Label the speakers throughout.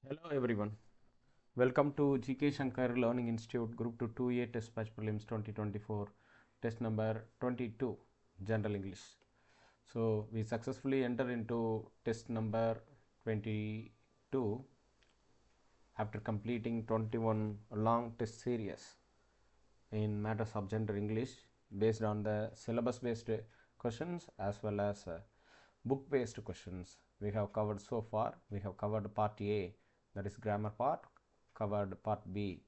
Speaker 1: Hello everyone. Welcome to GK Shankar Learning Institute Group 2 2A Test Batch Prelims 2024 Test number 22 General English. So we successfully enter into test number 22 after completing 21 long test series in matters of general English based on the syllabus based questions as well as book based questions we have covered so far. We have covered part A, that is grammar part, covered part B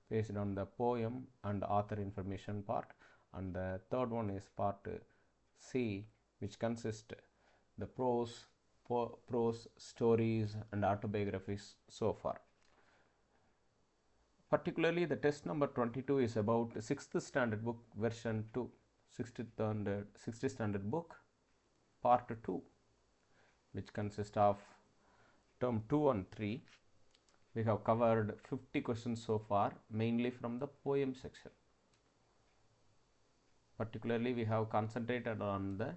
Speaker 1: based on the poem and author information part, and the third one is part C, which consists the prose, stories and autobiographies so far. Particularly the test number 22 is about 6th standard book version 2, 6th standard book part 2, which consists of term 2 and 3. We have covered 50 questions so far, mainly from the poem section. Particularly we have concentrated on the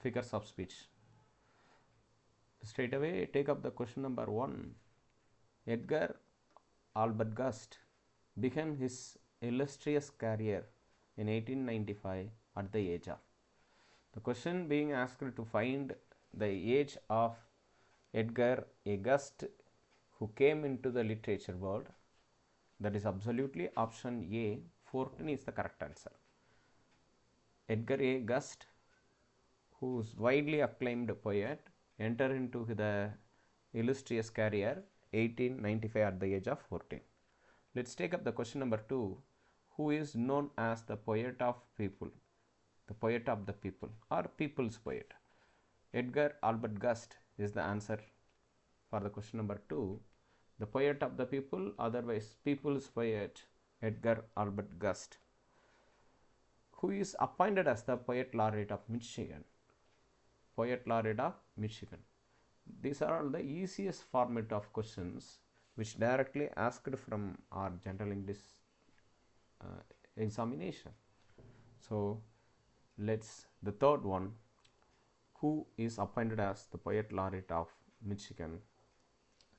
Speaker 1: figures of speech. Straight away take up the question number 1. Edgar Albert Gust began his illustrious career in 1895 at the age of. The question being asked to find the age of Edgar A. Gust, who came into the literature world. That is absolutely option A, 14 is the correct answer. Edgar A. Gust, who is widely acclaimed poet, entered into the illustrious career 1895 at the age of 14. Let's take up the question number 2. Who is known as the poet of people? The poet of the people or people's poet? Edgar Albert Gust is the answer for the question number 2. The poet of the people, otherwise people's poet, Edgar Albert Gust, who is appointed as the poet laureate of Michigan. Poet laureate of Michigan. These are all the easiest format of questions which directly asked from our general English examination. So let's the third one, who is appointed as the poet laureate of Michigan.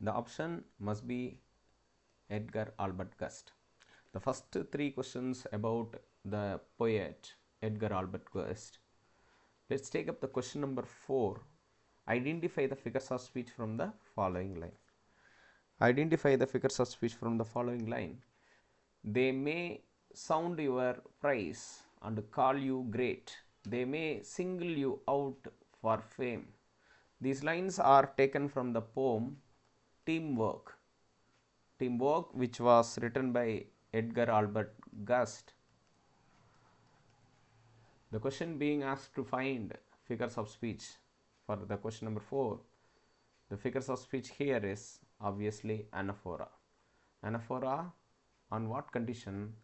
Speaker 1: The option must be Edgar Albert Gust. The first 3 questions about the poet Edgar Albert Gust. Let's take up the question number 4. Identify the figures of speech from the following line. Identify the figures of speech from the following line. They may sound your praise and call you great. They may single you out for fame. These lines are taken from the poem Teamwork, which was written by Edgar Albert Gust. The question being asked to find figures of speech for the question number 4. The figures of speech here is obviously anaphora. Anaphora on what condition?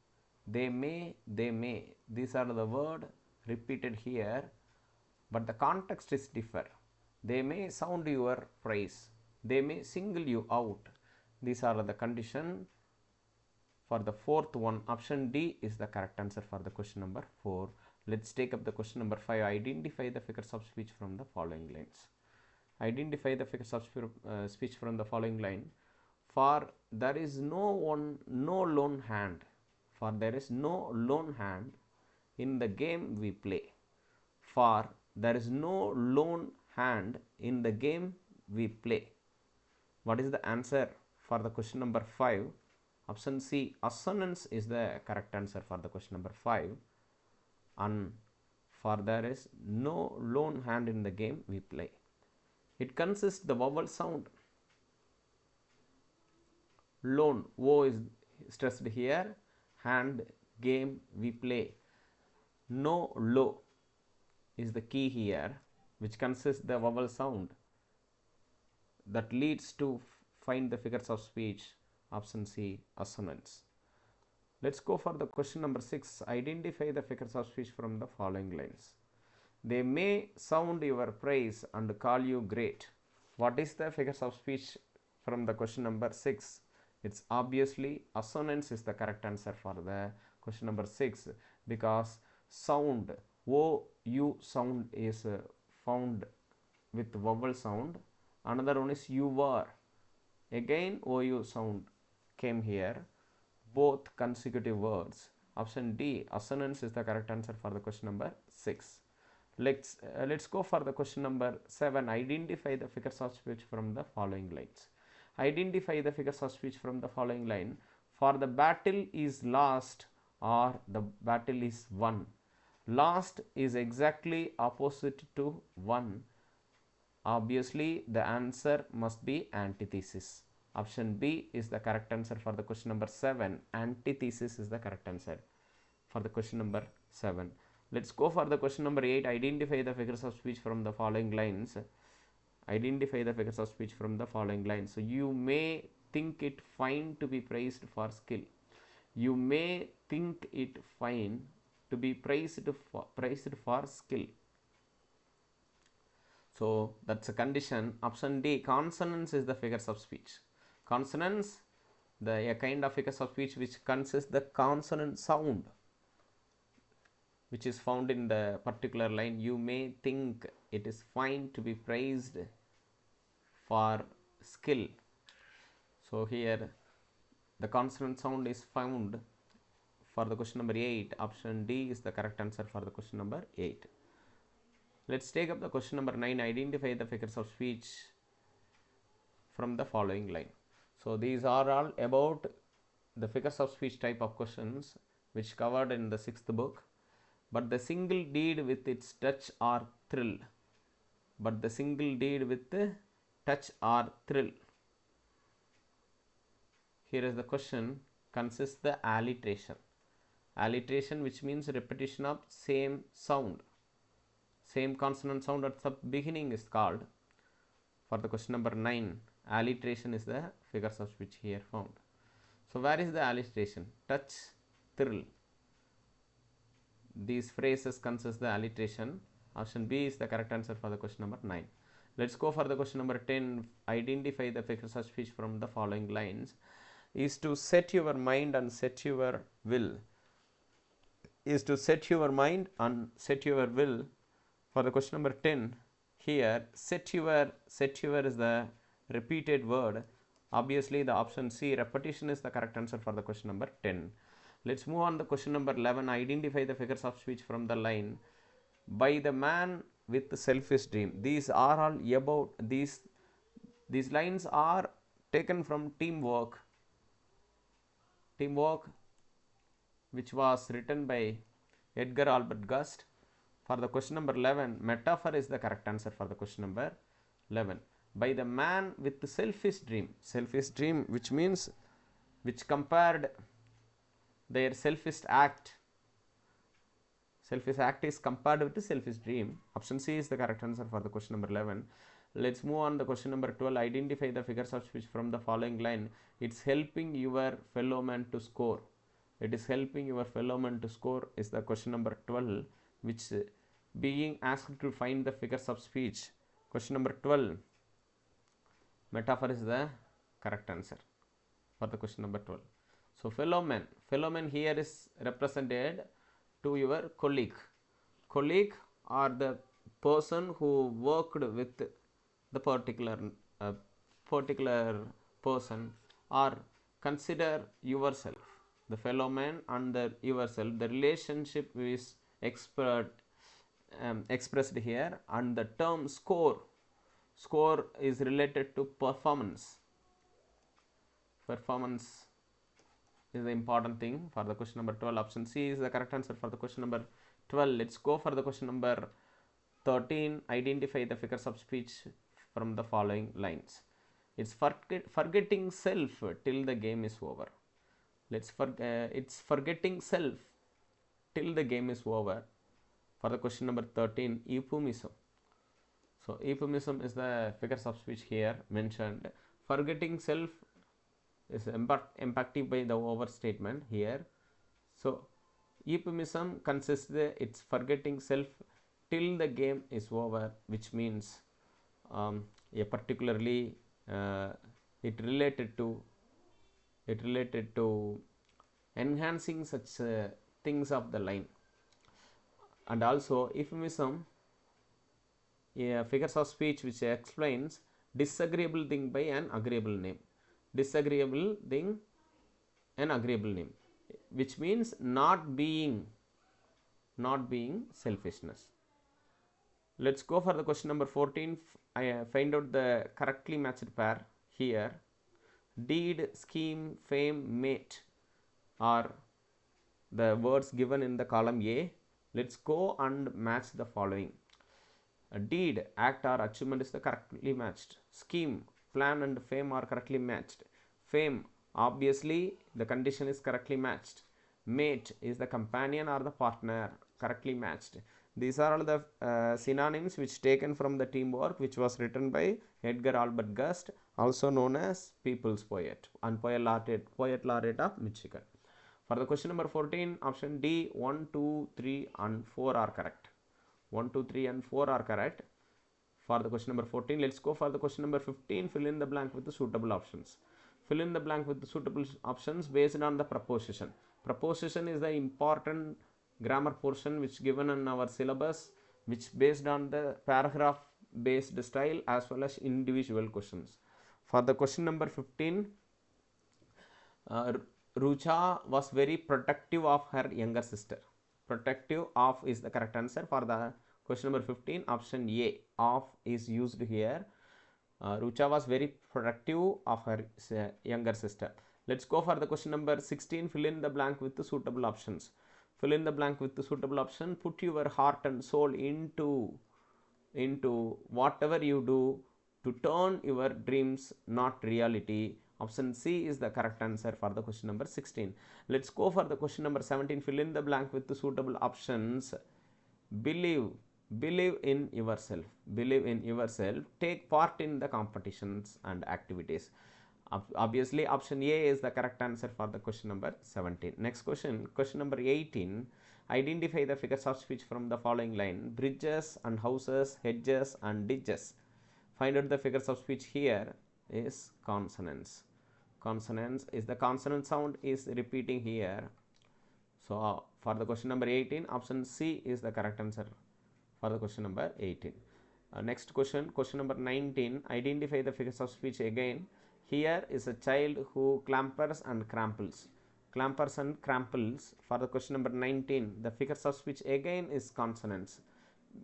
Speaker 1: They may. These are the word repeated here, but the context is different. They may sound your praise. They may single you out. These are the condition for the fourth one. Option D is the correct answer for the question number 4. Let's take up the question number 5. Identify the figures of speech from the following lines. Identify the figures of speech from the following line. For there is no lone hand. For there is no lone hand in the game we play. For there is no lone hand in the game we play. What is the answer for the question number 5? Option C, assonance is the correct answer for the question number 5. And for there is no lone hand in the game we play. It consists the vowel sound. Lone, O is stressed here. Hand, game, we play. No, low is the key here, which consists the vowel sound that leads to find the figures of speech. Option C, assonance. Let's go for the question number 6. Identify the figures of speech from the following lines. They may sound your praise and call you great. What is the figures of speech from the question number 6? It's obviously assonance is the correct answer for the question number 6, because sound, O-U sound is found with vowel sound. Another one is you are. Again OU sound came here, both consecutive words. Option D, assonance, is the correct answer for the question number 6. Let's go for the question number 7. Identify the figures of speech from the following lines. Identify the figures of speech from the following line. For the battle is lost or the battle is won. Lost is exactly opposite to won. Obviously, the answer must be antithesis. Option B is the correct answer for the question number 7. Antithesis is the correct answer for the question number 7. Let's go for the question number 8. Identify the figures of speech from the following lines. Identify the figures of speech from the following lines. So, you may think it fine to be praised for skill. You may think it fine to be praised for skill. So, that's a condition. Option D, consonance is the figures of speech. Consonance, a kind of figures of speech which consists the consonant sound which is found in the particular line. You may think it is fine to be praised for skill. So, here the consonant sound is found for the question number 8. Option D is the correct answer for the question number 8. Let's take up the question number 9. Identify the figures of speech from the following line. So, these are all about the figures of speech type of questions which covered in the 6th book. But the single deed with its touch or thrill. But the single deed with the touch or thrill. Here is the question, consists the alliteration. Alliteration, which means repetition of same sound. Same consonant sound at the beginning is called. For the question number 9, alliteration is the figures of speech here found. So, where is the alliteration? Touch, thrill. These phrases consist the alliteration. Option B is the correct answer for the question number 9. Let's go for the question number 10. Identify the figures of speech from the following lines. Is to set your mind and set your will. Is to set your mind and set your will. For the question number 10, here set your is the repeated word. Obviously, the option C, repetition, is the correct answer for the question number 10. Let's move on to question number 11. Identify the figures of speech from the line. By the man with the selfish dream. These are all about these lines are taken from Teamwork, which was written by Edgar Albert Gust. For the question number 11, metaphor is the correct answer for the question number 11. By the man with the selfish dream, which means which compared their selfish act. Selfish act is compared with the selfish dream. Option C is the correct answer for the question number 11. Let's move on to question number 12. Identify the figures of speech from the following line. It's helping your fellow man to score. It is helping your fellow man to score is the question number 12, which being asked to find the figures of speech. Question number 12, metaphor is the correct answer for the question number 12. So, fellow man here is represented to your colleague. Colleague or the person who worked with the particular person, or consider yourself. The fellow man and the yourself, the relationship is expressed here, and the term score is related to performance. Performance is the important thing for the question number 12. Option C is the correct answer for the question number 12. Let's go for the question number 13. Identify the figures of speech from the following lines. It's forgetting self till the game is over. It's forgetting self till the game is over. For the question number 13, euphemism. So, euphemism is the figures of speech here mentioned. Forgetting self is impacted by the overstatement here. So, euphemism consists it's forgetting self till the game is over, which means particularly it related to enhancing such things of the line. And also euphemism, figures of speech which explains disagreeable thing by an agreeable name. disagreeable thing an agreeable name, which means not being selfishness. Let's go for the question number 14. I find out the correctly matched pair here. Deed, scheme, fame, mate are the words given in the column A. Let's go and match the following. A deed, act or achievement is the correctly matched. Scheme, plan and fame are correctly matched. Fame, obviously the condition is correctly matched. Mate is the companion or the partner, correctly matched. These are all the synonyms which taken from the teamwork, which was written by Edgar Albert Gust, also known as People's Poet and Poet Laureate of Michigan. For the question number 14, option D, 1, 2, 3 and 4 are correct. 1, 2, 3 and 4 are correct for the question number 14. Let's go for the question number 15. Fill in the blank with the suitable options. Fill in the blank with the suitable options based on the preposition. Preposition is the important grammar portion which given in our syllabus, which based on the paragraph based style as well as individual questions. For the question number 15, Rucha was very protective of her younger sister. Protective of is the correct answer for the question number 15. Option A, of is used here. Rucha was very protective of her younger sister. Let's go for the question number 16. Fill in the blank with the suitable options. Fill in the blank with the suitable option. Put your heart and soul into whatever you do to turn your dreams not reality. Option C is the correct answer for the question number 16. Let's go for the question number 17. Fill in the blank with the suitable options. Believe in yourself. Believe in yourself. Take part in the competitions and activities. Obviously, option A is the correct answer for the question number 17. Next question, question number 18. Identify the figures of speech from the following line. Bridges and houses, hedges and ditches. Find out the figures of speech here is consonants. Consonants is the consonant sound is repeating here. So, for the question number 18, option C is the correct answer for the question number 18. Next question, question number 19. Identify the figures of speech again. Here is a child who clampers and cramples. Clampers and cramples. For the question number 19, the figures of speech again is consonants,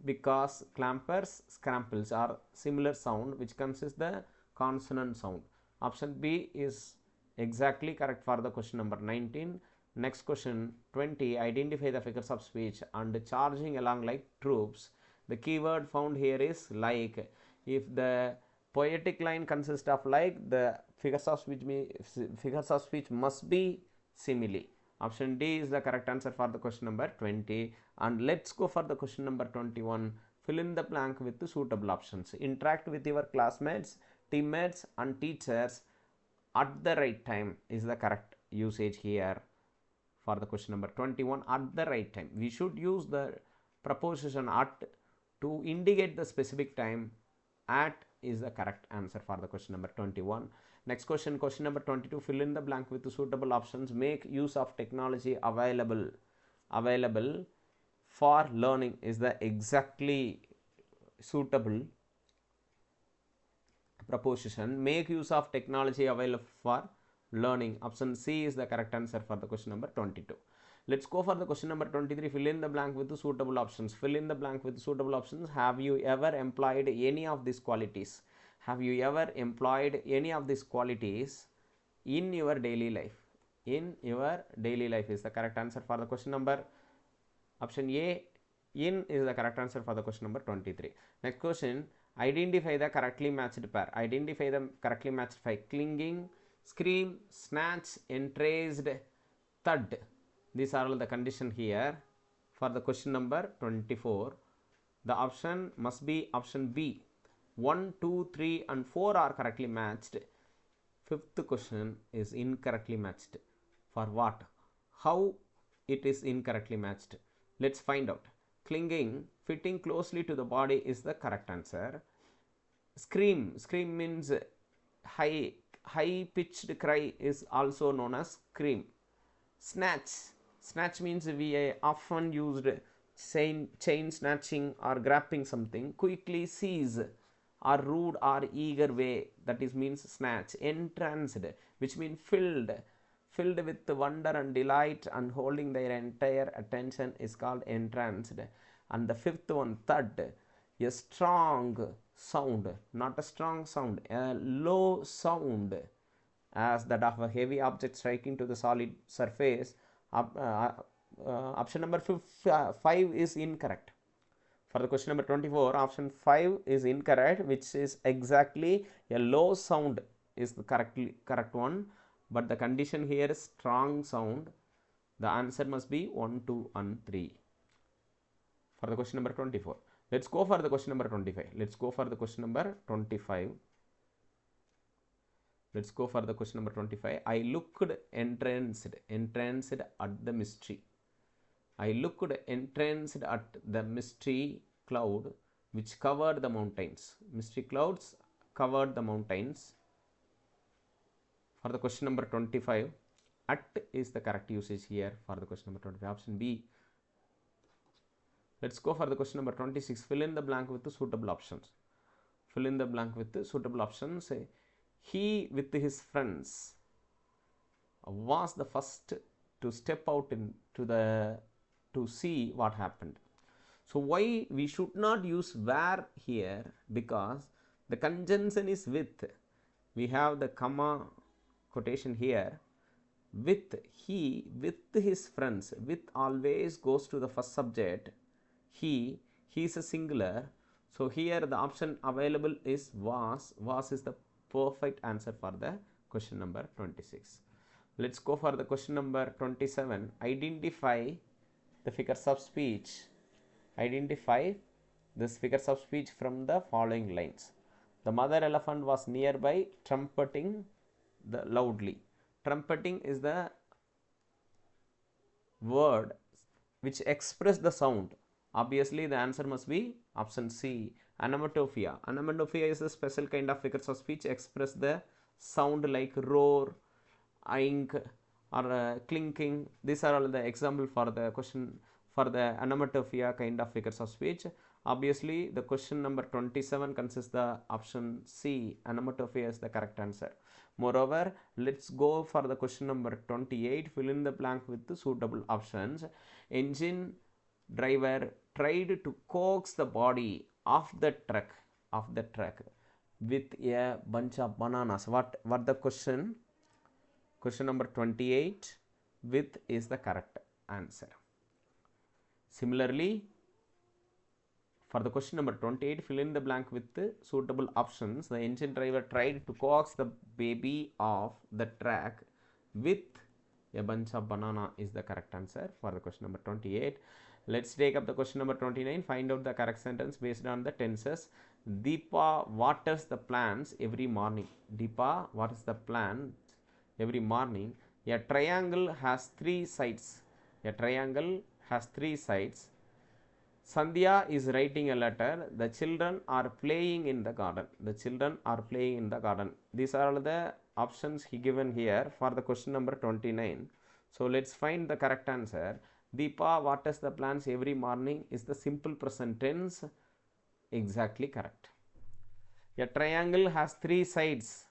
Speaker 1: because clampers, cramples are similar sound which consists the consonant sound. Option B is exactly correct for the question number 19. Next question 20. Identify the figures of speech and charging along like troops. The keyword found here is like. If the poetic line consists of like, the figures of speech must be simile. Option D is the correct answer for the question number 20. And let's go for the question number 21. Fill in the blank with the suitable options. Interact with your classmates, teammates and teachers at the right time is the correct usage here for the question number 21. At the right time, we should use the preposition at to indicate the specific time. At is the correct answer for the question number 21. Next question, question number 22. Fill in the blank with the suitable options. Make use of technology available for learning is the exactly suitable preposition. Make use of technology available for learning. Option C is the correct answer for the question number 22. Let's go for the question number 23. Fill in the blank with the suitable options. Fill in the blank with the suitable options. Have you ever employed any of these qualities? Have you ever employed any of these qualities in your daily life? In your daily life is the correct answer for the question number. Option A, in is the correct answer for the question number 23. Next question. Identify the correctly matched pair. Identify the correctly matched pair. Clinging, scream, snatch, entraced, thud. These are all the condition here for the question number 24. The option must be option B. 1, 2, 3 and 4 are correctly matched. Fifth question is incorrectly matched. For what? How it is incorrectly matched? Let's find out. Clinging, fitting closely to the body is the correct answer. Scream means high pitched cry is also known as scream. Snatch means we often used chain snatching or grabbing something. Quickly seize or rude or eager way, that is means snatch. Entranced, which means filled with wonder and delight and holding their entire attention, is called entranced. And the fifth one, third, a strong sound, not a strong sound, a low sound, as that of a heavy object striking to the solid surface. Option number 5 is incorrect. For the question number 24, option 5 is incorrect, which is exactly a low sound is the correct one, but the condition here is strong sound. The answer must be 1, 2 and 3 for the question number 24. Let's go for the question number 25. Let's go for the question number 25. Let's go for the question number 25. I looked entranced at the mystery. I looked entranced at the mystery cloud which covered the mountains. Mystery clouds covered the mountains. For the question number 25, at is the correct usage here for the question number 25. Option B. Let's go for the question number 26. Fill in the blank with the suitable options. Fill in the blank with the suitable options. He with his friends was the first to step out to see what happened. So why we should not use where here? Because the conjunction is with. We have the comma quotation here. With, he with his friends. With always goes to the first subject. He is a singular. So here the option available is was. Was is the perfect answer for the question number 26. Let's go for the question number 27. Identify the figures of speech. Identify this figures of speech from the following lines. The mother elephant was nearby trumpeting loudly. Trumpeting is the word which expresses the sound. Obviously the answer must be option C. Onomatopoeia. Onomatopoeia is a special kind of figures of speech express the sound like roar, ink or clinking. These are all the example for the question for the onomatopoeia kind of figures of speech. Obviously the question number 27 consists the option C. Onomatopoeia is the correct answer. Moreover, let's go for the question number 28. Fill in the blank with the suitable options. Engine driver tried to coax the body of the truck with a bunch of bananas. What the question? Question number 28, with is the correct answer. Similarly, for the question number 28, fill in the blank with the suitable options. The engine driver tried to coax the baby off the track with a bunch of banana is the correct answer for the question number 28. Let's take up the question number 29. Find out the correct sentence based on the tenses. Deepa waters the plants every morning. Deepa waters the plants every morning. A triangle has 3 sides. A triangle has 3 sides. Sandhya is writing a letter. The children are playing in the garden. The children are playing in the garden. These are all the options he given here for the question number 29. So let's find the correct answer. Deepa waters the plants every morning is the simple present tense. Exactly correct. A triangle has 3 sides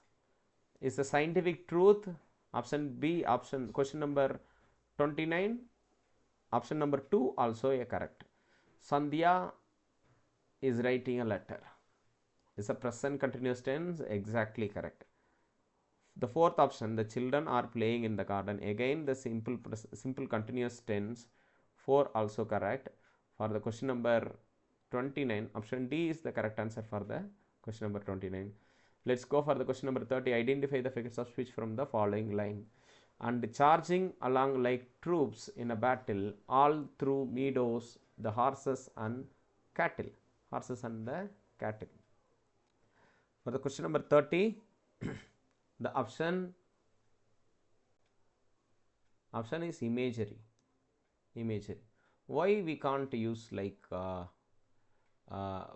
Speaker 1: is the scientific truth. Option B. Question number 29. Option number 2 also a correct. Sandhya is writing a letter. Is a present continuous tense. Exactly correct. The fourth option, the children are playing in the garden. Again the simple continuous tense. 4 also correct. For the question number 29, option D is the correct answer for the question number 29. Let's go for the question number 30. Identify the figures of speech from the following line. And charging along like troops in a battle, all through meadows, the horses and cattle. Horses and the cattle. For the question number 30, the option is imagery. Why we can't use like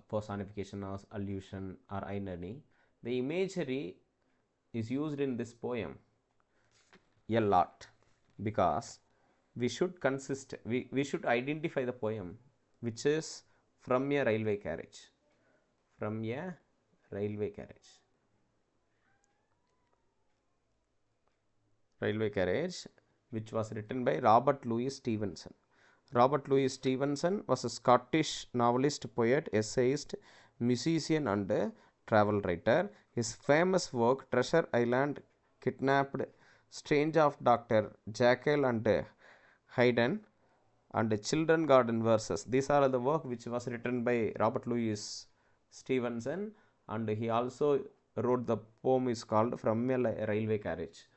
Speaker 1: personification or allusion or irony? The imagery is used in this poem a lot because we should identify the poem which is from a railway carriage. From a railway carriage. Railway carriage, which was written by Robert Louis Stevenson. Robert Louis Stevenson was a Scottish novelist, poet, essayist, musician, and travel writer. His famous work, Treasure Island, Kidnapped, Strange of Dr. Jekyll and Hyde, and Children Garden Verses. These are the work which was written by Robert Louis Stevenson, and he also wrote the poem is called From a Railway Carriage.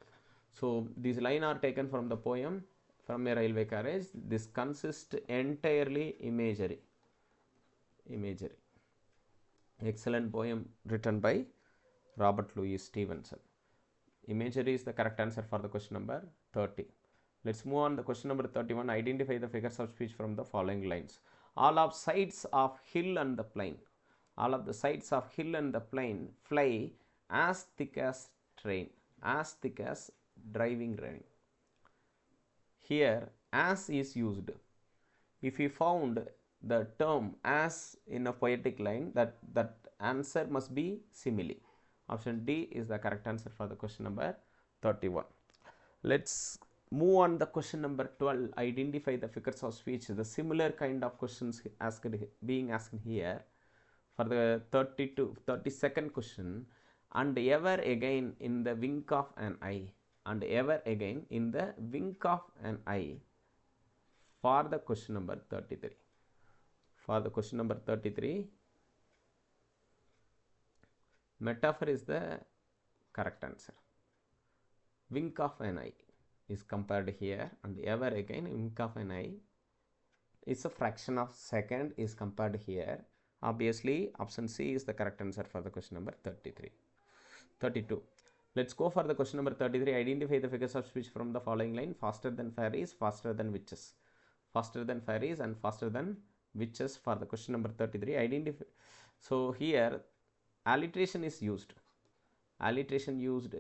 Speaker 1: So these lines are taken from the poem From a Railway Carriage. This consists entirely imagery. Excellent poem written by Robert Louis Stevenson. Imagery is the correct answer for the question number 30. Let's move on to question number 31. Identify the figures of speech from the following lines. All of sides of hill and the plain. All of the sides of hill and the plain fly as thick as train, as thick as driving rain. Here as is used. If we found the term as in a poetic line, that answer must be simile. Option D is the correct answer for the question number 31. Let's move on the question number 12. Identify the figures of speech. The similar kind of questions being asked here for the 32nd question. And ever again in the wink of an eye. And ever again in the wink of an eye for the question number 33. For the question number 33, metaphor is the correct answer. Wink of an eye is compared here, and ever again wink of an eye is a fraction of second is compared here. Obviously option C is the correct answer for the question number 32. Let's go for the question number 33. Identify the figures of speech from the following line. Faster than fairies, faster than witches. Faster than fairies and faster than witches for the question number 33. Identify. So here alliteration is used. Alliteration used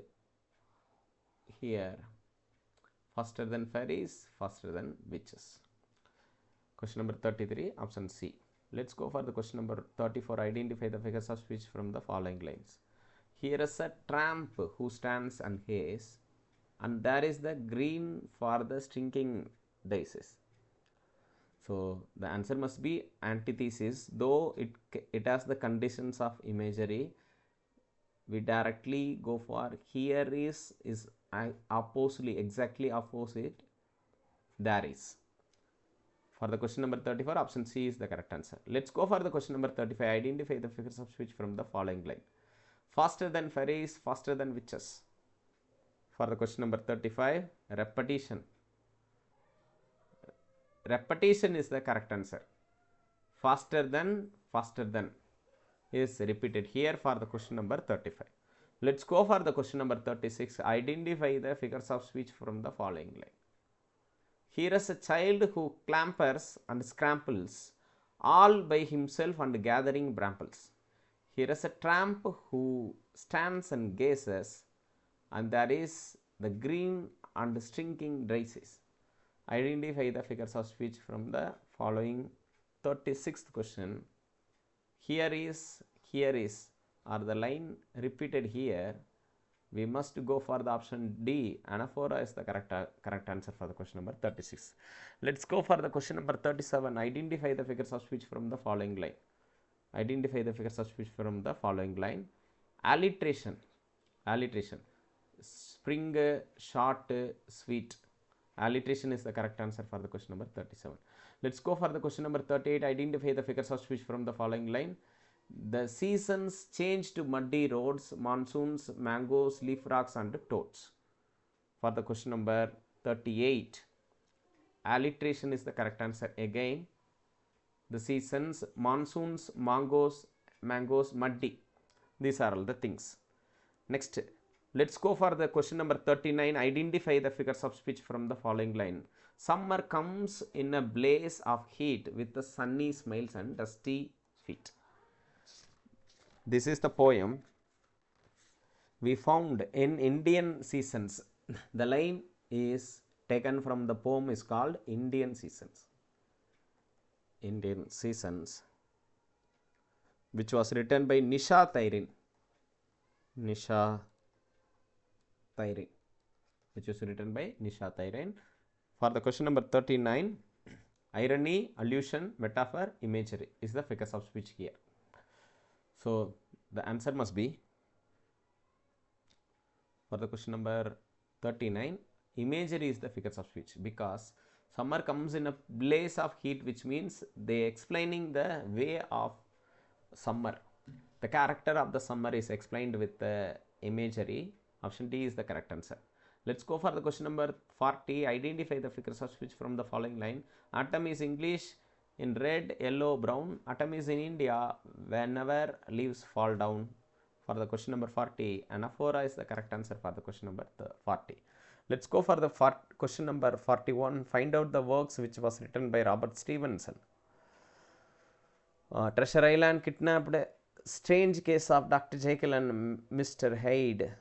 Speaker 1: here. Faster than fairies, faster than witches. Question number 33, option C. Let's go for the question number 34. Identify the figures of speech from the following lines. Here is a tramp who stands and hays, and there is the green for the stinking daisies. So the answer must be antithesis. Though it has the conditions of imagery, we directly go for here is oppositely, exactly opposite there is. For the question number 34, option C is the correct answer. Let's go for the question number 35. Identify the figures of speech from the following line. Faster than fairies, faster than witches. For the question number 35, repetition. Repetition is the correct answer. Faster than is repeated here for the question number 35. Let's go for the question number 36. Identify the figures of speech from the following line. Here is a child who clampers and scrambles all by himself and gathering brambles. Here is a tramp who stands and gazes, and there is the green and stinking daisies. Identify the figures of speech from the following 36th question. Here is or the line repeated here. We must go for the option D. Anaphora is the correct answer for the question number 36. Let's go for the question number 37. Identify the figures of speech from the following line. Identify the figures of speech from the following line. Alliteration. Spring, short, sweet. Alliteration is the correct answer for the question number 37. Let's go for the question number 38. Identify the figures of speech from the following line. The seasons change to muddy roads, monsoons, mangoes, leaf rocks, and toads. For the question number 38, alliteration is the correct answer. Again, the seasons, monsoons, mangoes, muddy. These are all the things. Next, let's go for the question number 39. Identify the figures of speech from the following line. Summer comes in a blaze of heat with the sunny smiles and dusty feet. This is the poem we found in Indian Seasons. The line is taken from the poem is called Indian Seasons. Indian Seasons, which was written by Nisha Thairin. Nisha Thyrin, which is written by Nisha Thyrin. For the question number 39, irony, allusion, metaphor, imagery is the figures of speech here. So the answer must be, for the question number 39, imagery is the figures of speech, because summer comes in a blaze of heat, which means they explaining the way of summer. The character of the summer is explained with the imagery. Option D is the correct answer. Let's go for the question number 40. Identify the figures of speech from the following line. Atom is English in red, yellow, brown. Atom is in India whenever leaves fall down. For the question number 40, anaphora is the correct answer for the question number 40. Let's go for the question number 41. Find out the works which was written by Robert Stevenson. Treasure Island, Kidnapped, Strange Case of Dr. Jekyll and Mr. Hyde,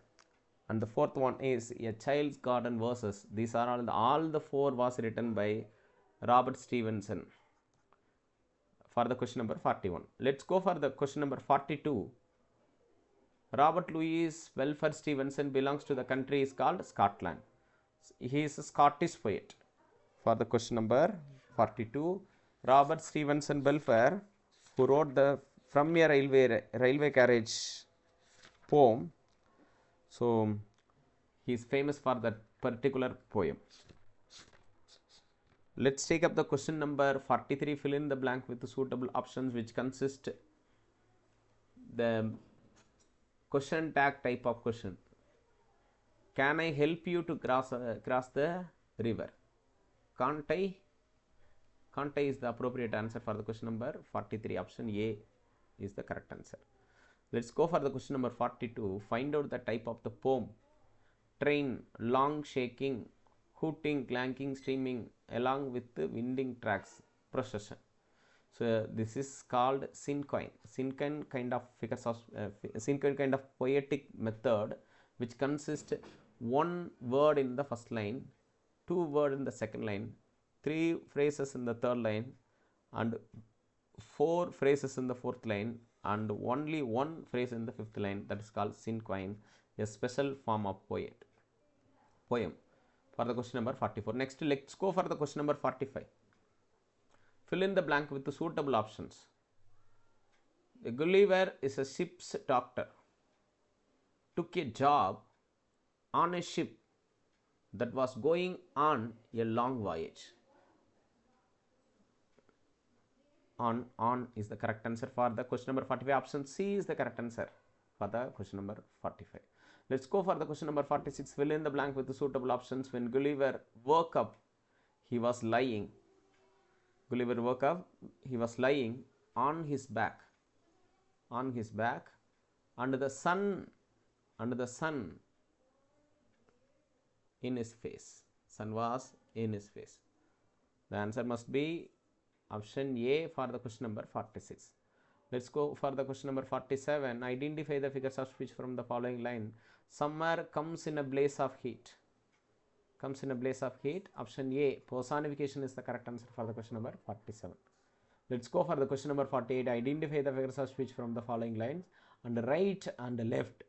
Speaker 1: and the fourth one is A Child's Garden Verses. These are all the four was written by Robert Stevenson. For the question number 41. Let's go for the question number 42. Robert Louis Welfare Stevenson belongs to the country is called Scotland. He is a Scottish poet. For the question number 42, Robert Stevenson Welfare, who wrote the From a Railway Carriage poem. So he is famous for that particular poem. Let's take up the question number 43. Fill in the blank with the suitable options, which consist the question tag type of question. Can I help you to cross the river? Can't I? Can't I is the appropriate answer for the question number 43. Option A is the correct answer. Let's go for the question number 42. Find out the type of the poem. Train, long shaking, hooting, clanking, streaming, along with the winding tracks, procession. So this is called syncoin. Syncoin kind of figures of syncoin kind of poetic method, which consists one word in the first line, two words in the second line, three phrases in the third line, and four phrases in the fourth line, and only one phrase in the fifth line. That is called syncoin, a special form of poem. For the question number 44. Next, let's go for the question number 45. Fill in the blank with the suitable options. Gulliver is a ship's doctor. Took a job on a ship that was going on a long voyage. On is the correct answer for the question number 45. Option C is the correct answer for the question number 45. Let's go for the question number 46. Fill in the blank with the suitable options. When Gulliver woke up, he was lying. Gulliver woke up, he was lying on his back, and the sun in his face. Sun was in his face. The answer must be option A for the question number 46. Let's go for the question number 47. Identify the figures of speech from the following line. Summer comes in a blaze of heat. Comes in a blaze of heat. Option A, personification, is the correct answer for the question number 47. Let's go for the question number 48. Identify the figures of speech from the following lines. And right and left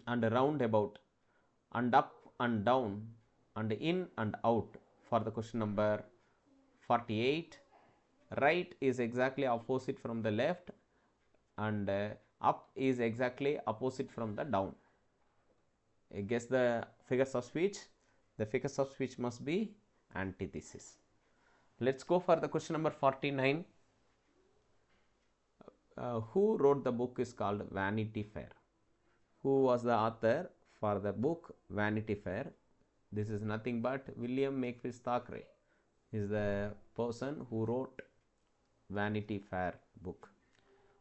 Speaker 1: and round about and up and down and in and out. For the question number 48, right is exactly opposite from the left, and up is exactly opposite from the down. Guess the figures of speech. The figures of speech must be antithesis. Let's go for the question number 49. Who wrote the book is called Vanity Fair? Who was the author for the book Vanity Fair? This is nothing but William Makepeace Thackeray is the person who wrote Vanity Fair book.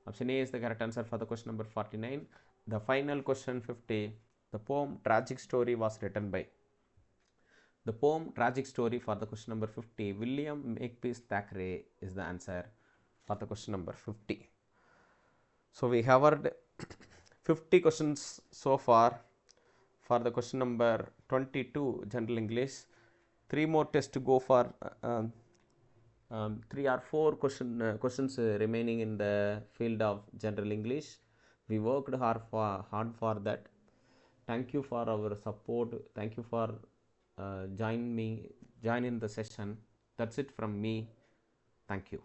Speaker 1: Option A is the correct answer for the question number 49. The final question 50. The poem Tragic Story was written by. The poem Tragic Story for the question number 50. William Makepeace Thackeray is the answer for the question number 50. So we have covered 50 questions so far for the question number 22 General English. 3 more tests to go for 3 or 4 questions remaining in the field of General English. We worked hard for that. Thank you for our support. Thank you for join in the session. That's it from me. Thank you.